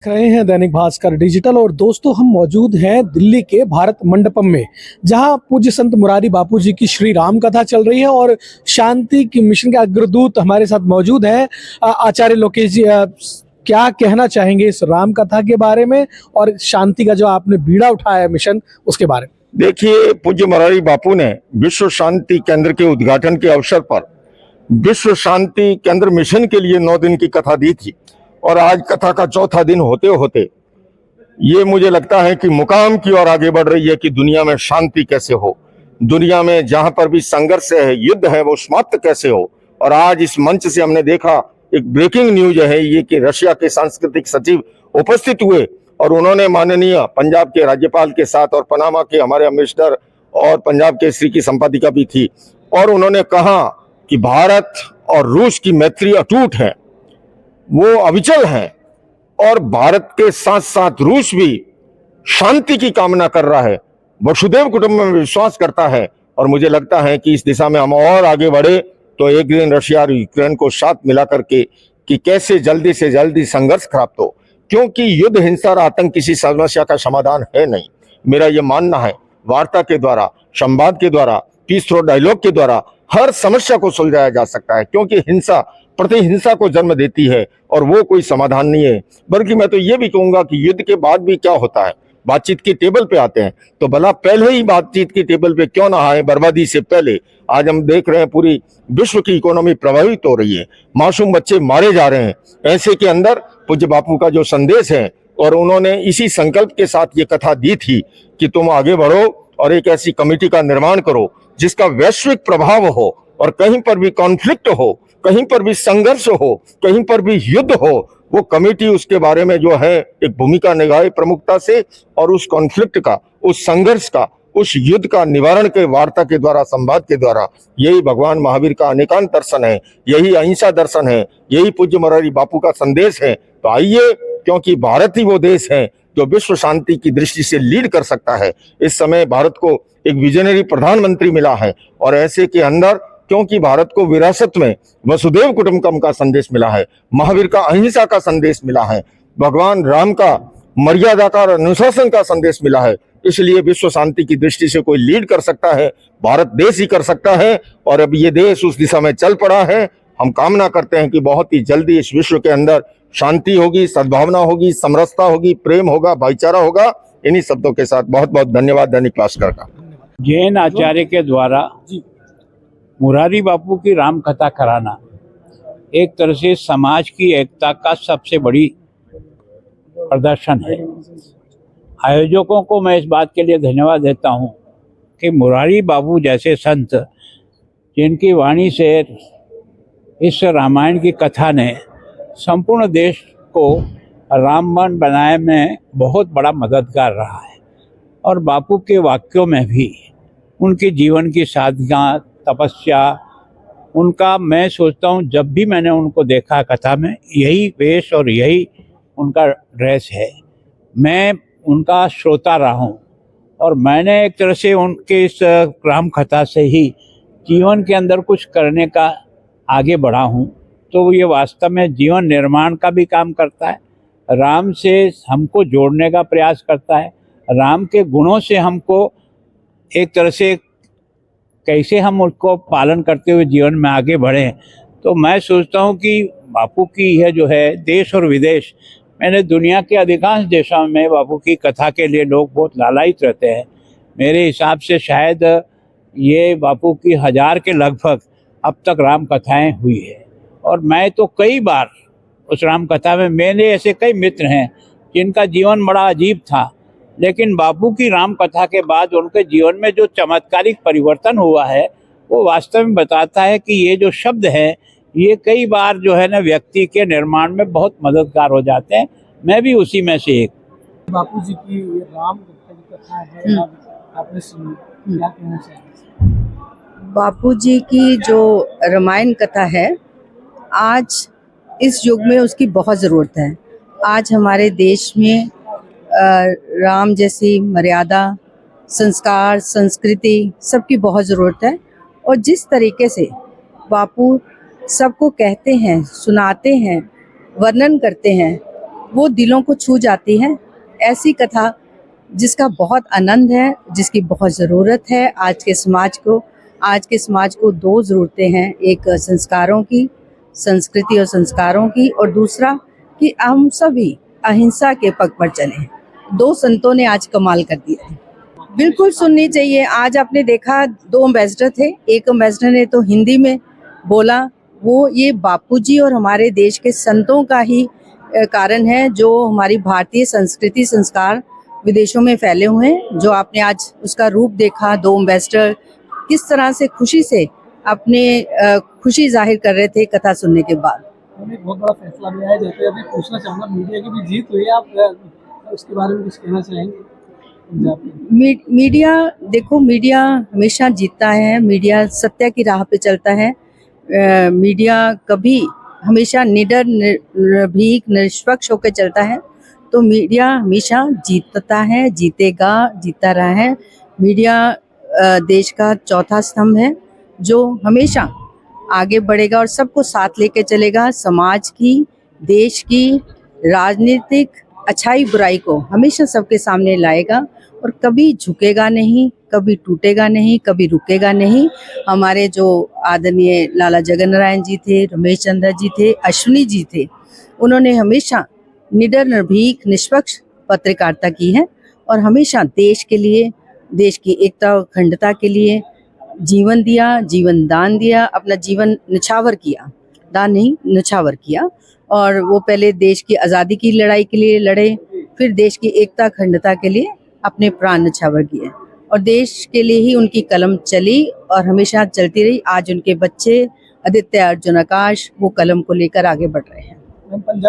देख रहे हैं दैनिक भास्कर डिजिटल। और दोस्तों, हम मौजूद हैं दिल्ली के भारत मंडपम में, जहां पूज्य संत मुरारी बापू जी की श्री राम कथा चल रही है और शांति की मिशन के अग्रदूत हमारे साथ मौजूद हैं। आचार्य लोकेश जी, क्या कहना चाहेंगे इस राम कथा के बारे में और शांति का जो आपने बीड़ा उठाया है मिशन, उसके बारे में? देखिए, पूज्य मुरारी बापू ने विश्व शांति केंद्र के उद्घाटन के अवसर पर विश्व शांति केंद्र मिशन के लिए 9 दिन की कथा दी थी और आज कथा का चौथा दिन होते होते ये मुझे लगता है कि मुकाम की ओर आगे बढ़ रही है कि दुनिया में शांति कैसे हो, दुनिया में जहां पर भी संघर्ष है, युद्ध है, वो समाप्त कैसे हो। और आज इस मंच से हमने देखा एक ब्रेकिंग न्यूज है ये कि रशिया के सांस्कृतिक सचिव उपस्थित हुए और उन्होंने माननीय पंजाब के राज्यपाल के साथ और पनामा के हमारे अम्बेसडर और पंजाब केसरी की संपादिका भी थी, और उन्होंने कहा कि भारत और रूस की मैत्री अटूट है, वो अविचल है, और भारत के साथ साथ रूस भी शांति की कामना कर रहा है, वसुदेव कुटुंब में विश्वास करता है। और मुझे लगता है कि इस दिशा में हम और आगे बढ़े तो एक दिन रशिया और यूक्रेन को साथ मिला करके कि कैसे जल्दी से जल्दी संघर्ष समाप्त हो, क्योंकि युद्ध, हिंसा और आतंक किसी समस्या का समाधान है नहीं। मेरा यह मानना है वार्ता के द्वारा, संवाद के द्वारा, पीस थ्रो डायलॉग के द्वारा हर समस्या को सुलझाया जा सकता है, क्योंकि हिंसा प्रतिहिंसा को जन्म देती है और वो कोई समाधान नहीं है। बल्कि मैं तो ये भी कहूंगा कि युद्ध के बाद भी क्या होता है, बातचीत की टेबल पे आते हैं तो भला पहले ही बातचीत की टेबल पे क्यों ना आए, बर्बादी से पहले। आज हम देख रहे हैं पूरी विश्व की इकोनॉमी प्रभावित हो रही है, मासूम बच्चे मारे जा रहे हैं। ऐसे के अंदर पूज्य बापू का जो संदेश है, और उन्होंने इसी संकल्प के साथ ये कथा दी थी कि तुम आगे बढ़ो और एक ऐसी कमेटी का निर्माण करो जिसका वैश्विक प्रभाव हो, और कहीं पर भी कॉन्फ्लिक्ट हो, कहीं पर भी संघर्ष हो, कहीं पर भी युद्ध हो, वो कमेटी उसके बारे में जो है एक भूमिका निभाए प्रमुखता से, और उस कॉन्फ्लिक्ट का, उस संघर्ष का, उस युद्ध का निवारण के वार्ता के द्वारा, संवाद के द्वारा। यही भगवान महावीर का अनेकांत दर्शन है, यही अहिंसा दर्शन है, यही पूज्य मुरारी बापू का संदेश है। तो आइए, क्योंकि भारत ही वो देश है जो विश्व शांति की दृष्टि से लीड कर सकता है। इस समय भारत को एक विजनरी प्रधानमंत्री मिला है, और ऐसे के अंदर क्योंकि भारत को विरासत में वसुदेव कुटुंबकम का संदेश मिला है, महावीर का अहिंसा का संदेश मिला है, भगवान राम का मर्यादा का और अनुशासन का संदेश मिला है, इसलिए विश्व शांति की दृष्टि से कोई लीड कर सकता है, भारत देश ही कर सकता है। और अब ये देश उस दिशा में चल पड़ा है। हम कामना करते हैं कि बहुत ही जल्दी इस विश्व के अंदर शांति होगी, सद्भावना होगी, समरसता होगी, प्रेम होगा, भाईचारा होगा। इन्हीं शब्दों के साथ बहुत बहुत धन्यवाद दैनिक भास्कर का। जैन आचार्य के द्वारा मुरारी बापू की राम कथा कराना एक तरह से समाज की एकता का सबसे बड़ी प्रदर्शन है। आयोजकों को मैं इस बात के लिए धन्यवाद देता हूं कि मुरारी बापू जैसे संत, जिनकी वाणी से इस रामायण की कथा ने संपूर्ण देश को राममय बनाने में बहुत बड़ा मददगार रहा है, और बापू के वाक्यों में भी उनके जीवन की साधना, तपस्या, उनका, मैं सोचता हूँ जब भी मैंने उनको देखा कथा में, यही वेश और यही उनका ड्रेस है। मैं उनका श्रोता रहा हूँ और मैंने एक तरह से उनके इस राम कथा से ही जीवन के अंदर कुछ करने का आगे बढ़ा हूँ। तो ये वास्तव में जीवन निर्माण का भी काम करता है, राम से हमको जोड़ने का प्रयास करता है, राम के गुणों से हमको एक तरह से कैसे हम उसको पालन करते हुए जीवन में आगे बढ़ें। तो मैं सोचता हूँ कि बापू की यह जो है देश और विदेश, मैंने दुनिया के अधिकांश देशों में बापू की कथा के लिए लोग बहुत लालायित रहते हैं। मेरे हिसाब से शायद ये बापू की 1000 के लगभग अब तक राम कथाएँ हुई है, और मैं तो कई बार उस राम कथा में, मेरे ऐसे कई मित्र हैं जिनका जीवन बड़ा अजीब था, लेकिन बापू की राम कथा के बाद उनके जीवन में जो चमत्कारिक परिवर्तन हुआ है वो वास्तव में बताता है कि ये जो शब्द है ये कई बार जो है ना व्यक्ति के निर्माण में बहुत मददगार हो जाते हैं। मैं भी उसी में से एक। बापू जी की ये राम कथा है, आपने सुनी, क्या कहना चाहिए? बापू जी की जो रामायण कथा है, आज इस युग में उसकी बहुत ज़रूरत है। आज हमारे देश में राम जैसी मर्यादा, संस्कार, संस्कृति सबकी बहुत ज़रूरत है। और जिस तरीके से बापू सबको कहते हैं, सुनाते हैं, वर्णन करते हैं, वो दिलों को छू जाती है। ऐसी कथा जिसका बहुत आनंद है, जिसकी बहुत ज़रूरत है आज के समाज को। आज के समाज को दो ज़रूरतें हैं, एक संस्कारों की, संस्कृति और संस्कारों की, और दूसरा कि हम सभी अहिंसा के पग पर चलें। दो संतों ने आज कमाल कर दिया है। बिल्कुल सुननी चाहिए। आज आपने देखा 2 एम्बेसडर थे, एक एम्बेसडर ने तो हिंदी में बोला, वो ये बापूजी और हमारे देश के संतों का ही कारण है जो हमारी भारतीय संस्कृति संस्कार विदेशों में फैले हुए हैं। जो आपने आज उसका रूप देखा, 2 एम्बेसडर किस तरह से खुशी से अपने खुशी जाहिर कर रहे थे कथा सुनने के बाद। उन्होंने बहुत बड़ा फैसला लिया है। जैसे अभी पूछना चाहूँगा, मीडिया की भी जीत हुई है, आप उसके बारे में कुछ कहना चाहेंगे? मीडिया, देखो मीडिया हमेशा जीतता है, मीडिया सत्य की राह पे चलता है। मीडिया कभी हमेशा निडर, निर्भीक, निष्पक्ष होकर चलता है। तो मीडिया हमेशा जीतता है, जीतेगा, जीतता रहा है। मीडिया देश का चौथा स्तंभ है जो हमेशा आगे बढ़ेगा और सबको साथ लेके चलेगा। समाज की, देश की, राजनीतिक अच्छाई बुराई को हमेशा सबके सामने लाएगा और कभी झुकेगा नहीं, कभी टूटेगा नहीं, कभी रुकेगा नहीं। हमारे जो आदरणीय लाला जगन्नारायण जी थे, रमेश चंद्र जी थे, अश्विनी जी थे, उन्होंने हमेशा निडर, निर्भीक, निष्पक्ष पत्रकारिता की है और हमेशा देश के लिए, देश की एकता और अखंडता के लिए जीवन दिया, जीवन दान दिया, अपना जीवन निछावर किया, दान नहीं निछावर किया। और वो पहले देश की आज़ादी की लड़ाई के लिए लड़े, फिर देश की एकता अखंडता के लिए अपने प्राण निछावर किए और देश के लिए ही उनकी कलम चली और हमेशा चलती रही। आज उनके बच्चे आदित्य, अर्जुन, आकाश वो कलम को लेकर आगे बढ़ रहे हैं।